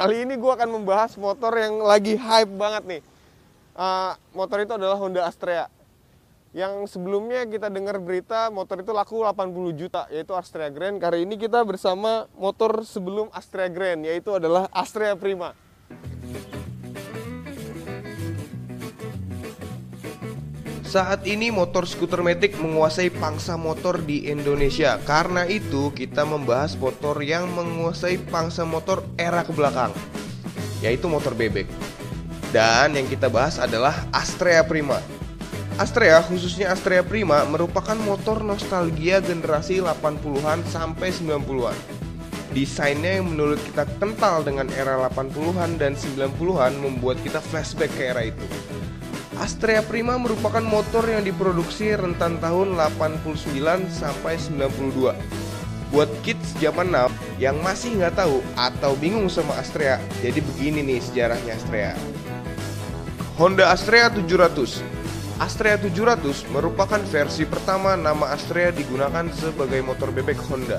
Kali ini gue akan membahas motor yang lagi hype banget nih. Motor itu adalah Honda Astrea. Yang sebelumnya kita dengar berita motor itu laku 80 juta, yaitu Astrea Grand. Kali ini kita bersama motor sebelum Astrea Grand, yaitu adalah Astrea Prima. Saat ini motor skuter matic menguasai pangsa motor di Indonesia. Karena itu kita membahas motor yang menguasai pangsa motor era kebelakang, yaitu motor bebek. Dan yang kita bahas adalah Astrea Prima. Astrea, khususnya Astrea Prima, merupakan motor nostalgia generasi 80-an sampai 90-an. Desainnya yang menurut kita kental dengan era 80-an dan 90-an membuat kita flashback ke era itu. Astrea Prima merupakan motor yang diproduksi rentan tahun 89 sampai 92. Buat kids zaman now yang masih nggak tahu atau bingung sama Astrea, jadi begini nih sejarahnya Astrea. Honda Astrea 700. Astrea 700 merupakan versi pertama nama Astrea digunakan sebagai motor bebek Honda.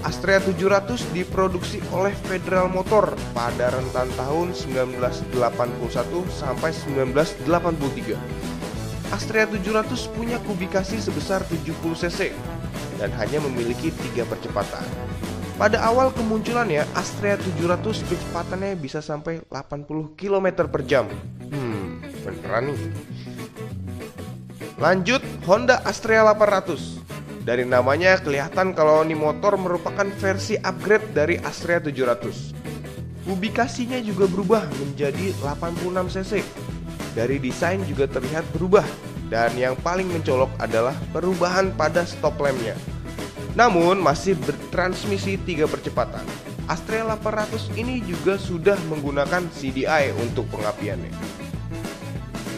Astrea 700 diproduksi oleh Federal Motor pada rentan tahun 1981 sampai 1983. Astrea 700 punya kubikasi sebesar 70 cc dan hanya memiliki 3 percepatan. Pada awal kemunculannya, Astrea 700 kecepatannya bisa sampai 80 km per jam. Beneran nih. Lanjut, Honda Astrea 800. Dari namanya kelihatan kalau ini motor merupakan versi upgrade dari Astrea 700. Kubikasinya juga berubah menjadi 86 cc. Dari desain juga terlihat berubah. Dan yang paling mencolok adalah perubahan pada stop lampnya. Namun masih bertransmisi 3 percepatan. Astrea 800 ini juga sudah menggunakan CDI untuk pengapiannya.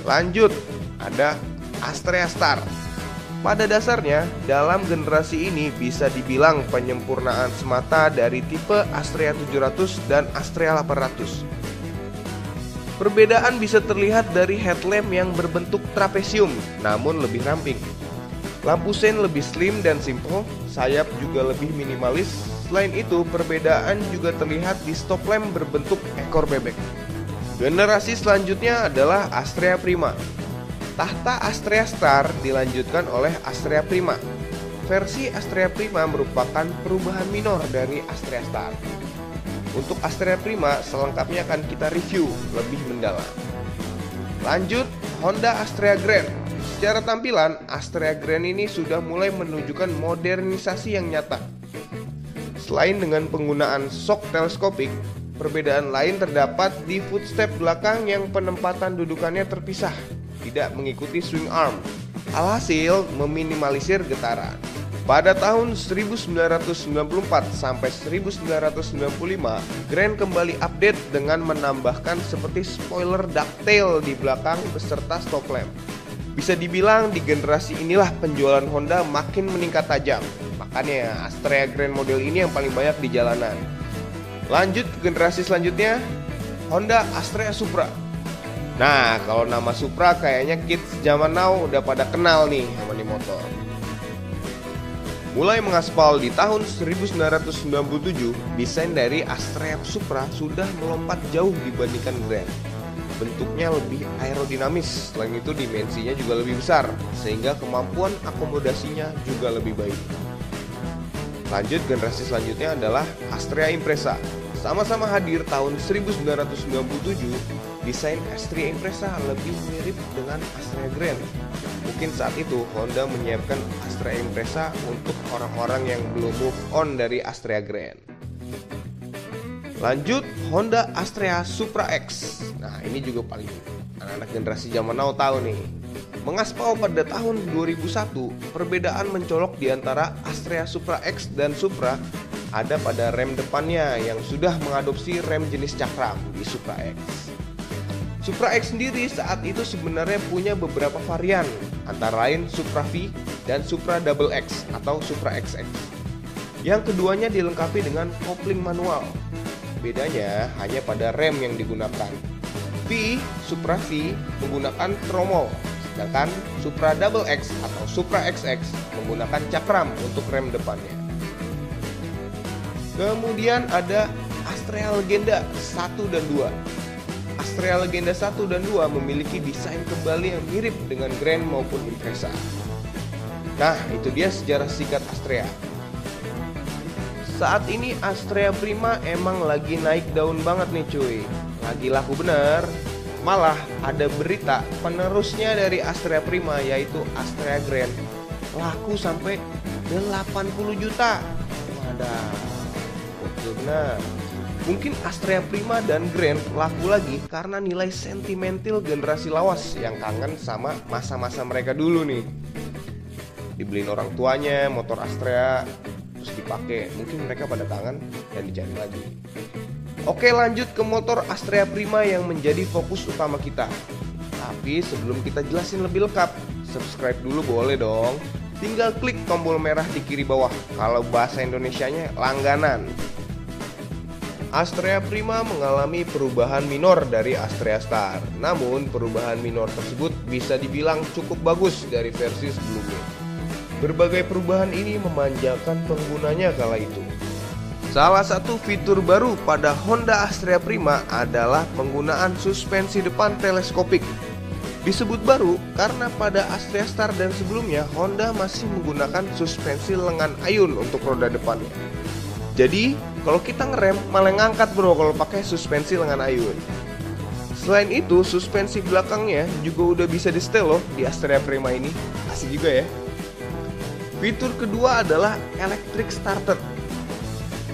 Lanjut, ada Astrea Star. Pada dasarnya, dalam generasi ini bisa dibilang penyempurnaan semata dari tipe Astrea 700 dan Astrea 800. Perbedaan bisa terlihat dari headlamp yang berbentuk trapesium, namun lebih ramping. Lampu sein lebih slim dan simple, sayap juga lebih minimalis. Selain itu, perbedaan juga terlihat di stop lamp berbentuk ekor bebek. Generasi selanjutnya adalah Astrea Prima. Tahta Astrea Star dilanjutkan oleh Astrea Prima. Versi Astrea Prima merupakan perubahan minor dari Astrea Star. Untuk Astrea Prima selengkapnya akan kita review lebih mendalam. Lanjut, Honda Astrea Grand. Secara tampilan, Astrea Grand ini sudah mulai menunjukkan modernisasi yang nyata. Selain dengan penggunaan shock teleskopik, perbedaan lain terdapat di footstep belakang yang penempatan dudukannya terpisah, tidak mengikuti swing arm, alhasil meminimalisir getaran. Pada tahun 1994 sampai 1995, Grand kembali update dengan menambahkan seperti spoiler ducktail di belakang beserta stop lamp. Bisa dibilang di generasi inilah penjualan Honda makin meningkat tajam. Makanya Astrea Grand model ini yang paling banyak di jalanan. Lanjut ke generasi selanjutnya, Honda Astrea Supra. Nah, kalau nama Supra kayaknya kids zaman now udah pada kenal nih sama nih motor. Mulai mengaspal di tahun 1997, desain dari Astrea Supra sudah melompat jauh dibandingkan Grand. Bentuknya lebih aerodinamis, selain itu dimensinya juga lebih besar, sehingga kemampuan akomodasinya juga lebih baik. Lanjut, generasi selanjutnya adalah Astrea Impreza. Sama-sama hadir tahun 1997, desain Astrea Impreza lebih mirip dengan Astrea Grand. Mungkin saat itu Honda menyiapkan Astrea Impreza untuk orang-orang yang belum move on dari Astrea Grand. Lanjut, Honda Astrea Supra X. Nah, ini juga paling anak-anak generasi zaman now tahu nih. Mengaspal pada tahun 2001, perbedaan mencolok di antara Astrea Supra X dan Supra ada pada rem depannya yang sudah mengadopsi rem jenis cakram di Supra X. Supra X sendiri saat itu sebenarnya punya beberapa varian, antara lain Supra V dan Supra Double X atau Supra XX. Yang keduanya dilengkapi dengan kopling manual. Bedanya hanya pada rem yang digunakan. Supra V menggunakan tromol, sedangkan Supra Double X atau Supra XX menggunakan cakram untuk rem depannya. Kemudian ada Astrea Legenda 1 dan 2. Astrea Legenda 1 dan 2 memiliki desain kembali yang mirip dengan Grand maupun Impreza. Nah, itu dia sejarah singkat Astrea. Saat ini Astrea Prima emang lagi naik daun banget nih cuy. Lagi laku bener. Malah ada berita penerusnya dari Astrea Prima yaitu Astrea Grand laku sampai 80 juta. Wadah, betul benar. Mungkin Astrea Prima dan Grand laku lagi karena nilai sentimental generasi lawas yang kangen sama masa-masa mereka dulu nih. Dibeliin orang tuanya motor Astrea, terus dipakai, mungkin mereka pada kangen dan dicari lagi. Oke, lanjut ke motor Astrea Prima yang menjadi fokus utama kita. Tapi sebelum kita jelasin lebih lengkap, subscribe dulu boleh dong. Tinggal klik tombol merah di kiri bawah. Kalau bahasa Indonesianya langganan. Astrea Prima mengalami perubahan minor dari Astrea Star. Namun perubahan minor tersebut bisa dibilang cukup bagus dari versi sebelumnya. Berbagai perubahan ini memanjakan penggunanya kala itu. Salah satu fitur baru pada Honda Astrea Prima adalah penggunaan suspensi depan teleskopik. Disebut baru karena pada Astrea Star dan sebelumnya Honda masih menggunakan suspensi lengan ayun untuk roda depannya. Jadi kalau kita ngerem malah ngangkat bro kalau pakai suspensi lengan ayun. Selain itu suspensi belakangnya juga udah bisa di setel loh di Astrea Prima ini. Asik juga ya. Fitur kedua adalah electric starter.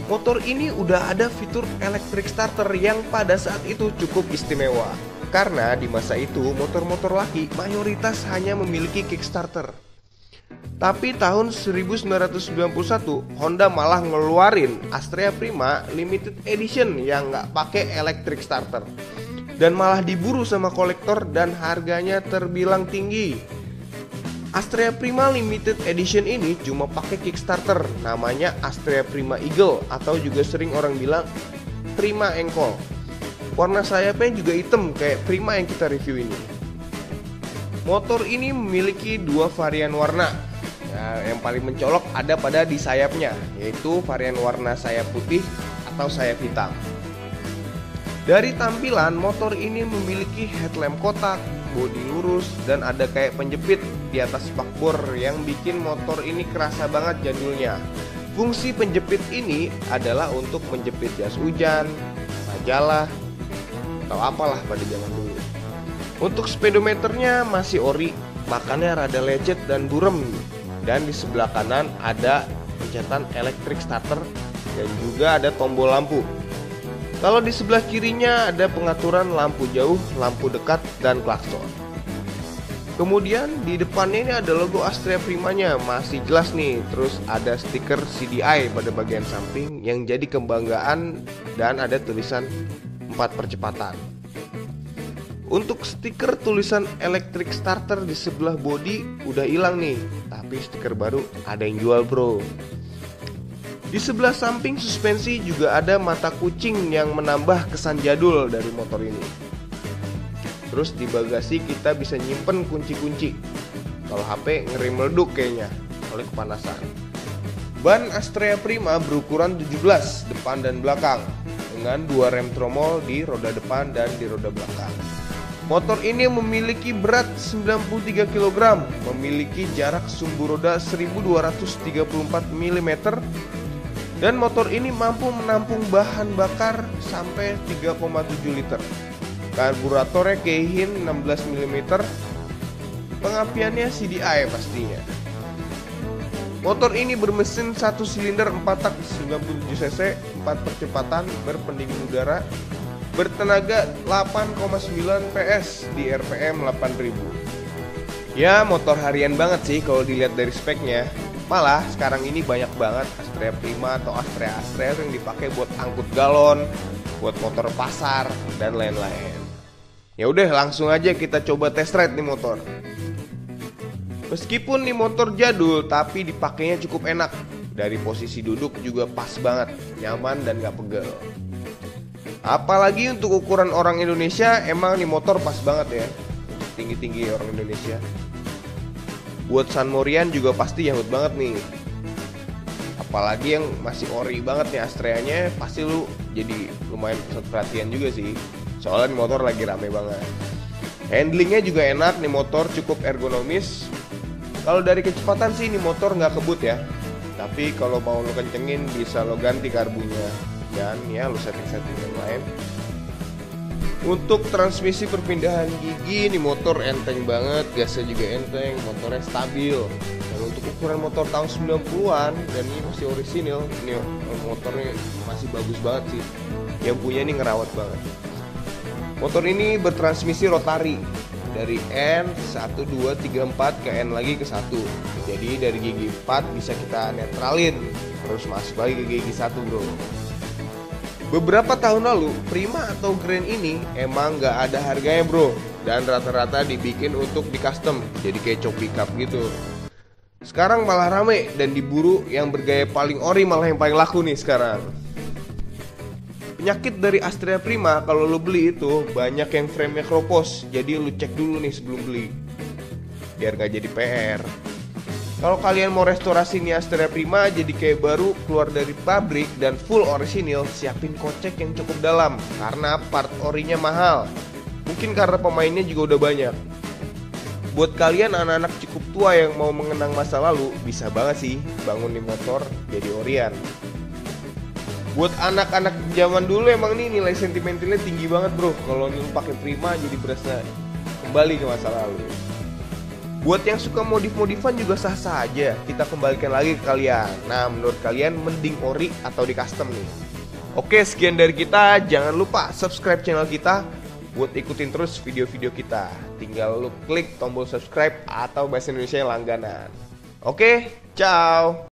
Motor ini udah ada fitur electric starter yang pada saat itu cukup istimewa. Karena di masa itu motor-motor laki mayoritas hanya memiliki kickstarter. Tapi tahun 1991 Honda malah ngeluarin Astrea Prima Limited Edition yang nggak pakai electric starter. Dan malah diburu sama kolektor dan harganya terbilang tinggi. Astrea Prima Limited Edition ini cuma pakai Kickstarter, namanya Astrea Prima Eagle atau juga sering orang bilang Prima Engkol. Warna sayapnya juga hitam kayak Prima yang kita review ini. Motor ini memiliki dua varian warna. Yang paling mencolok ada pada di sayapnya, yaitu varian warna sayap putih atau sayap hitam. Dari tampilan, motor ini memiliki headlamp kotak, bodi lurus, dan ada kayak penjepit di atas spakbor yang bikin motor ini kerasa banget jadulnya. Fungsi penjepit ini adalah untuk menjepit jas hujan, majalah, atau apalah pada zaman dulu. Untuk speedometernya masih ori, makanya rada lecet dan burem. Dan di sebelah kanan ada pencetan electric starter dan juga ada tombol lampu. Kalau di sebelah kirinya ada pengaturan lampu jauh, lampu dekat, dan klakson. Kemudian di depannya ini ada logo Astrea Primanya, masih jelas nih. Terus ada stiker CDI pada bagian samping yang jadi kebanggaan dan ada tulisan 4 percepatan. Untuk stiker tulisan electric starter di sebelah bodi udah hilang nih, tapi stiker baru ada yang jual bro. Di sebelah samping suspensi juga ada mata kucing yang menambah kesan jadul dari motor ini. Terus di bagasi kita bisa nyimpen kunci-kunci. Kalau HP ngeri meleduk kayaknya oleh kepanasan. Ban Astrea Prima berukuran 17 depan dan belakang dengan 2 rem tromol di roda depan dan di roda belakang. Motor ini memiliki berat 93 kg, memiliki jarak sumbu roda 1234 mm. Dan motor ini mampu menampung bahan bakar sampai 3,7 liter. Karburatornya Keihin 16 mm. Pengapiannya CDI pastinya. Motor ini bermesin 1 silinder 4 tak 97 cc, 4 percepatan, berpendingin udara, bertenaga 8,9 PS di RPM 8000. Ya motor harian banget sih kalau dilihat dari speknya. Malah sekarang ini banyak banget Astrea Prima atau Astrea yang dipakai buat angkut galon, buat motor pasar dan lain-lain. Ya udah langsung aja kita coba test ride nih motor. Meskipun nih motor jadul tapi dipakainya cukup enak. Dari posisi duduk juga pas banget, nyaman dan gak pegel. Apalagi untuk ukuran orang Indonesia emang nih motor pas banget ya. Tinggi-tinggi orang Indonesia. Buat San Morian juga pasti yahut banget nih. Apalagi yang masih ori banget nih Astreanya, pasti lu jadi lumayan pusat perhatian juga sih. Soalnya nih motor lagi rame banget. Handlingnya juga enak, nih motor cukup ergonomis. Kalau dari kecepatan sih ini motor nggak kebut ya. Tapi kalau mau lo kencengin bisa lo ganti karbunya dan ya lo setting-setting yang lain. Untuk transmisi perpindahan gigi nih motor enteng banget, gasnya juga enteng, motornya stabil. Dan untuk ukuran motor tahun 90-an dan ini masih orisinil, ini motornya masih bagus banget sih. Yang punya ini ngerawat banget. Motor ini bertransmisi rotari dari N 1 2 3 4 ke N lagi ke 1. Jadi dari gigi 4 bisa kita netralin terus masuk lagi ke gigi 1, bro. Beberapa tahun lalu, Prima atau Grand ini emang gak ada harganya, bro. Dan rata-rata dibikin untuk di custom, jadi kayak chop pickup gitu. Sekarang malah rame dan diburu, yang bergaya paling ori malah yang paling laku nih sekarang. Penyakit dari Astrea Prima kalau lo beli itu banyak yang frame-nya kropos. Jadi lo cek dulu nih sebelum beli, biar gak jadi PR. Kalau kalian mau restorasi nih Astrea Prima jadi kayak baru keluar dari pabrik dan full orisinil, siapin kocek yang cukup dalam karena part orinya mahal. Mungkin karena pemainnya juga udah banyak. Buat kalian anak-anak cukup tua yang mau mengenang masa lalu, bisa banget sih bangun nih motor jadi orian. Buat anak-anak zaman dulu emang nih nilai sentimentalnya tinggi banget, bro. Kalau nih pakai Prima jadi berasa kembali ke masa lalu. Buat yang suka modif-modifan juga sah-sah aja, kita kembalikan lagi ke kalian. Nah, menurut kalian mending ori atau di custom nih? Oke, sekian dari kita. Jangan lupa subscribe channel kita buat ikutin terus video-video kita. Tinggal lu klik tombol subscribe atau bahasa Indonesia yang langganan. Oke, ciao.